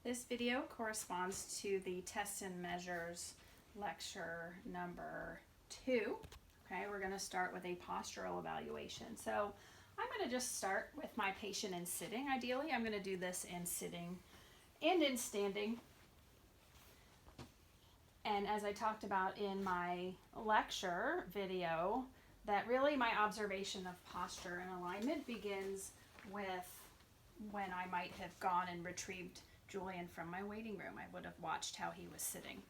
This video corresponds to the Tests and Measures lecture number 2. Okay, we're going to start with a postural evaluation. So I'm going to just start with my patient in sitting. Ideally, I'm going to do this in sitting and in standing. And as I talked about in my lecture video, that really my observation of posture and alignment begins with when I might have gone and retrieved Julian from my waiting room. I would have watched how he was sitting,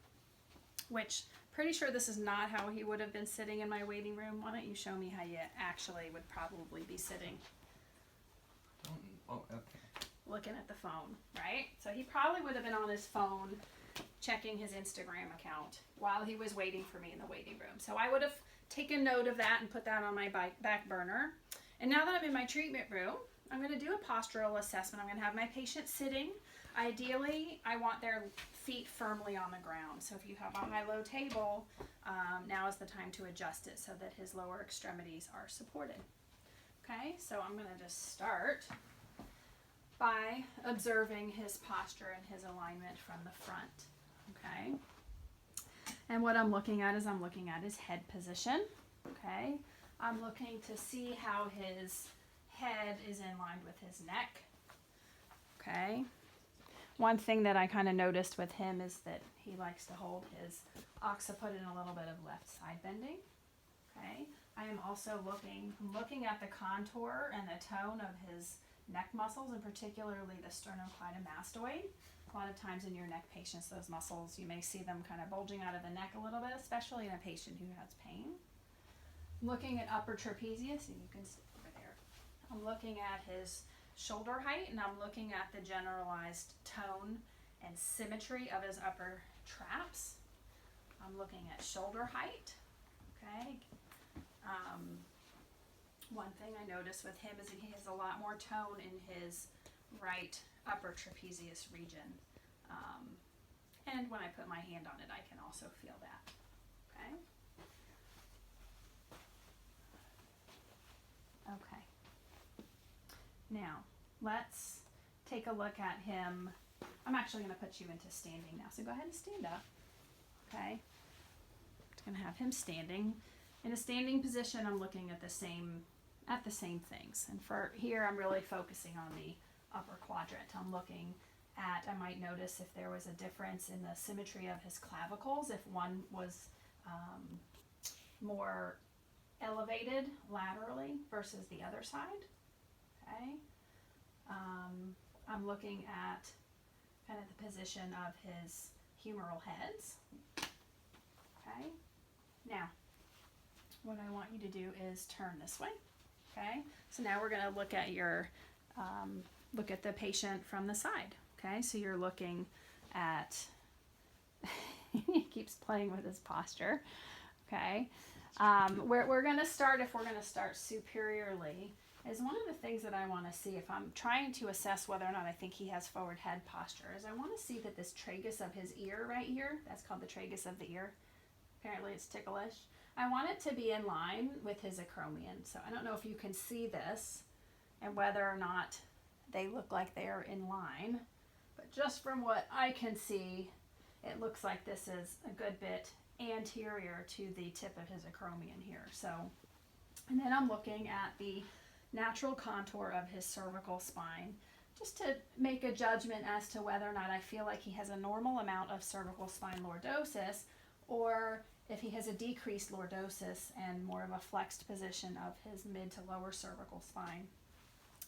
which pretty sure this is not how he would have been sitting in my waiting room. Why don't you show me how you actually would probably be sitting? Oh, okay. Looking at the phone, right? So he probably would have been on his phone checking his Instagram account while he was waiting for me in the waiting room. So I would have taken note of that and put that on my back burner. And now that I'm in my treatment room, I'm going to do a postural assessment. I'm going to have my patient sitting. Ideally, I want their feet firmly on the ground. So if you have a high-low table, now is the time to adjust it so that his lower extremities are supported. Okay, so I'm going to just start by observing his posture and his alignment from the front. Okay, and what I'm looking at is I'm looking at his head position. Okay, I'm looking to see how his head is in line with his neck. Okay, one thing that I kind of noticed with him is that he likes to hold his occiput in a little bit of left side bending. Okay, I am also looking at the contour and the tone of his neck muscles, and particularly the sternocleidomastoid. A lot of times in your neck patients, those muscles, you may see them kind of bulging out of the neck a little bit, especially in a patient who has pain. I'm looking at upper trapezius, and you can see over there. I'm looking at his shoulder height, and I'm looking at the generalized tone and symmetry of his upper traps. I'm looking at shoulder height. Okay. One thing I noticed with him is that he has a lot more tone in his right upper trapezius region. And when I put my hand on it, I can also feel that. Okay. Okay. Now, let's take a look at him. I'm actually going to put you into standing now, so go ahead and stand up. Okay. I'm going to have him standing. In a standing position, I'm looking at the same things. And for here, I'm really focusing on the upper quadrant. I'm looking at, I might notice if there was a difference in the symmetry of his clavicles, if one was more elevated laterally versus the other side. Okay. I'm looking at kind of the position of his humeral heads. Okay. Now, what I want you to do is turn this way. Okay, so now we're going to look at look at the patient from the side. Okay, so you're looking at, he keeps playing with his posture. Okay, we're going to start, if we're going to start superiorly, is one of the things that I want to see if I'm trying to assess whether or not I think he has forward head posture, is I want to see that this tragus of his ear right here, that's called the tragus of the ear. Apparently it's ticklish. I want it to be in line with his acromion. So I don't know if you can see this and whether or not they look like they are in line, but just from what I can see, it looks like this is a good bit anterior to the tip of his acromion here. So, and then I'm looking at the natural contour of his cervical spine, just to make a judgment as to whether or not I feel like he has a normal amount of cervical spine lordosis, or if he has a decreased lordosis and more of a flexed position of his mid to lower cervical spine.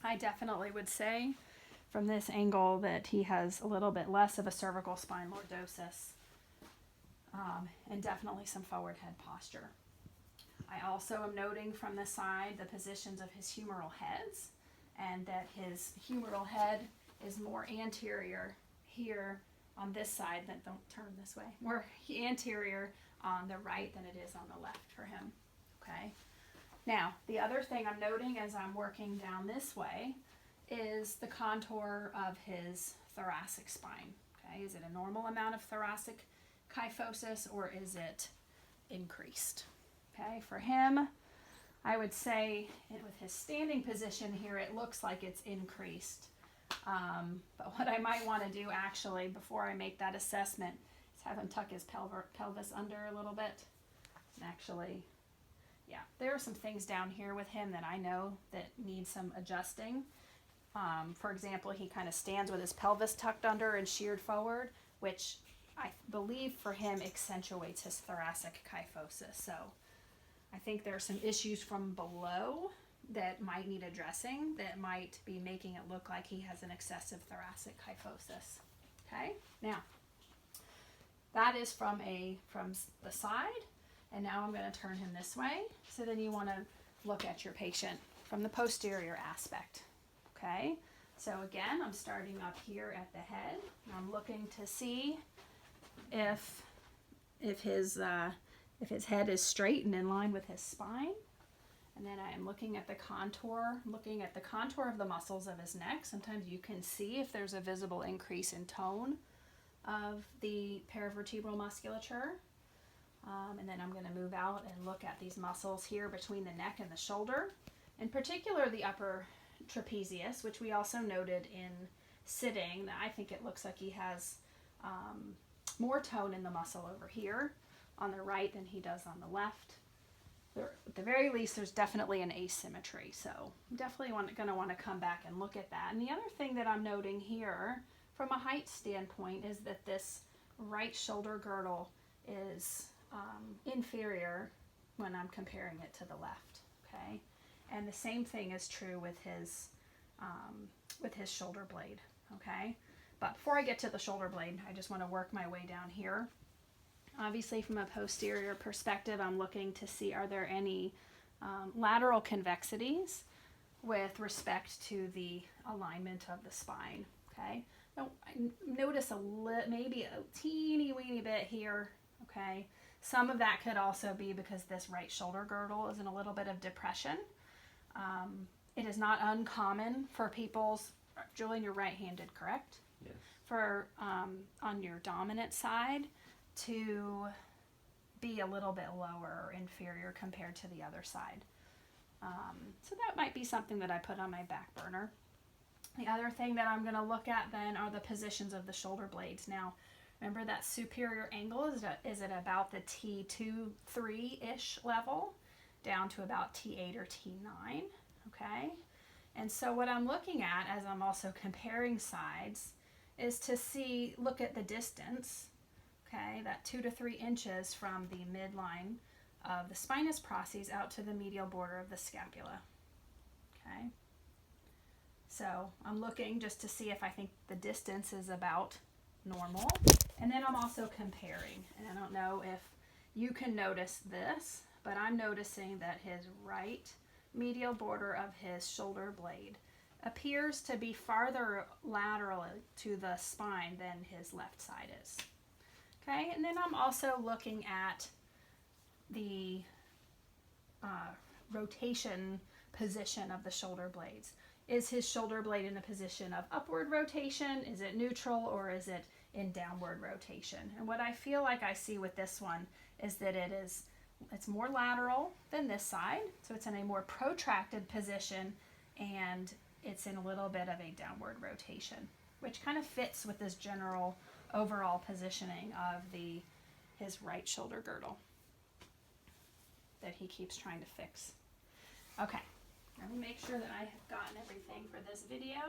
I definitely would say from this angle that he has a little bit less of a cervical spine lordosis, and definitely some forward head posture. I also am noting from the side the positions of his humeral heads, and that his humeral head is more anterior here on this side, then don't turn this way, more anterior on the right than it is on the left for him. Okay. Now, the other thing I'm noting as I'm working down this way is the contour of his thoracic spine. Okay. Is it a normal amount of thoracic kyphosis, or is it increased? Okay. For him, I would say with his standing position here, it looks like it's increased. But what I might want to do actually before I make that assessment is have him tuck his pelvis under a little bit. And actually, yeah, there are some things down here with him that I know that need some adjusting. For example, he kind of stands with his pelvis tucked under and sheared forward, which I believe for him accentuates his thoracic kyphosis. So I think there are some issues from below that might need addressing, that might be making it look like he has an excessive thoracic kyphosis. Okay, now that is from the side, and now I'm going to turn him this way. So then you want to look at your patient from the posterior aspect. Okay, so again, I'm starting up here at the head, and I'm looking to see if his head is straight and in line with his spine. And then I am looking at the contour of the muscles of his neck. Sometimes you can see if there's a visible increase in tone of the paravertebral musculature. And then I'm going to move out and look at these muscles here between the neck and the shoulder. In particular, the upper trapezius, which we also noted in sitting. I think it looks like he has more tone in the muscle over here on the right than he does on the left. At the very least, there's definitely an asymmetry, so I'm definitely going to want to come back and look at that. And the other thing that I'm noting here from a height standpoint is that this right shoulder girdle is inferior when I'm comparing it to the left. Okay, and the same thing is true with his shoulder blade. Okay, but before I get to the shoulder blade, I just want to work my way down here. Obviously, from a posterior perspective, I'm looking to see, are there any lateral convexities with respect to the alignment of the spine. Okay, now I notice maybe a teeny weeny bit here. Okay, some of that could also be because this right shoulder girdle is in a little bit of depression. It is not uncommon for people's, Julian, you're right-handed, correct? Yes. For on your dominant side, to be a little bit lower or inferior compared to the other side. So that might be something that I put on my back burner. The other thing that I'm going to look at then are the positions of the shoulder blades. Now, remember that superior angle is at about the T2-3-ish level down to about T8 or T9, okay? And so what I'm looking at as I'm also comparing sides is to look at the distance. Okay, that 2 to 3 inches from the midline of the spinous process out to the medial border of the scapula. Okay, so I'm looking just to see if I think the distance is about normal. And then I'm also comparing. And I don't know if you can notice this, but I'm noticing that his right medial border of his shoulder blade appears to be farther lateral to the spine than his left side is. Okay, and then I'm also looking at the rotation position of the shoulder blades. Is his shoulder blade in a position of upward rotation? Is it neutral, or is it in downward rotation? And what I feel like I see with this one is that it's more lateral than this side, so it's in a more protracted position, and it's in a little bit of a downward rotation, which kind of fits with this general overall positioning of his right shoulder girdle that he keeps trying to fix. Okay, let me make sure that I have gotten everything for this video.